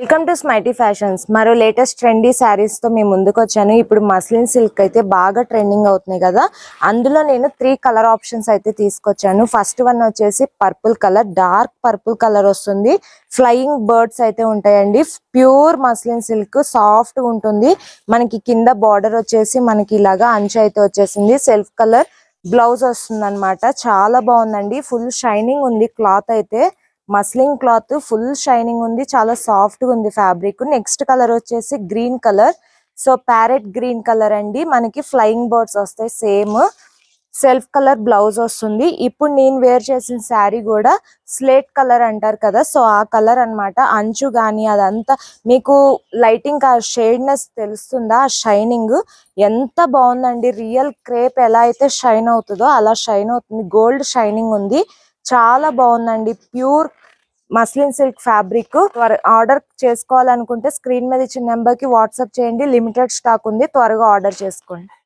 Welcome to స్మైటీ fashions. మరో latest trendy saris తో మేము ముందుకు వచ్చాను. ఇప్పుడు మస్లిన్ సిల్క్ అయితే బాగా ట్రెండింగ్ అవుతున్నాయి కదా, అందులో నేను 3 కలర్ ఆప్షన్స్ అయితే తీసుకొచ్చాను. ఫస్ట్ వన్ వచ్చేసి purple colour, dark purple colour వస్తుంది. ఫ్లయింగ్ బర్డ్స్ అయితే ఉంటాయండి. ప్యూర్ మస్లిన్ సిల్క్, సాఫ్ట్ గా ఉంటుంది. మనకి కింద బార్డర్ వచ్చేసి మనకి ఇలాగా అంచు అయితే వచ్చేసింది. సెల్ఫ్ కలర్ బ్లౌజ్ వస్తుంది అనమాట. చాలా బాగుందండి. ఫుల్ షైనింగ్ ఉంది క్లాత్ అయితే. మస్లిన్ క్లాత్ ఫుల్ షైనింగ్ ఉంది, చాలా సాఫ్ట్ గా ఉంది ఫ్యాబ్రిక్. నెక్స్ట్ కలర్ వచ్చేసి green colour. So parrot green colour అండి. మనకి ఫ్లయింగ్ బర్డ్స్ వస్తాయి. సేమ్ సెల్ఫ్ కలర్ బ్లౌజ్ వస్తుంది. ఇప్పుడు నేను వేర్ చేసిన శారీ కూడా స్లేట్ కలర్ అంటారు కదా, సో ఆ కలర్ అన్నమాట. అంచు గానీ అదంతా మీకు లైటింగ్ ఆ షేడ్నెస్ తెలుస్తుందా, ఆ షైనింగ్ ఎంత బాగుందండి. రియల్ క్రేప్ ఎలా అయితే షైన్ అవుతుందో అలా షైన్ అవుతుంది. గోల్డ్ షైనింగ్ ఉంది, చాలా బాగుందండి. Pure muslin silk fabric. Order చేసుకోవాలనుకుంటే స్క్రీన్ మీద ఇచ్చిన నెంబర్ కి వాట్సాప్ చేయండి. లిమిటెడ్ స్టాక్ ఉంది, త్వరగా ఆర్డర్ చేసుకోండి.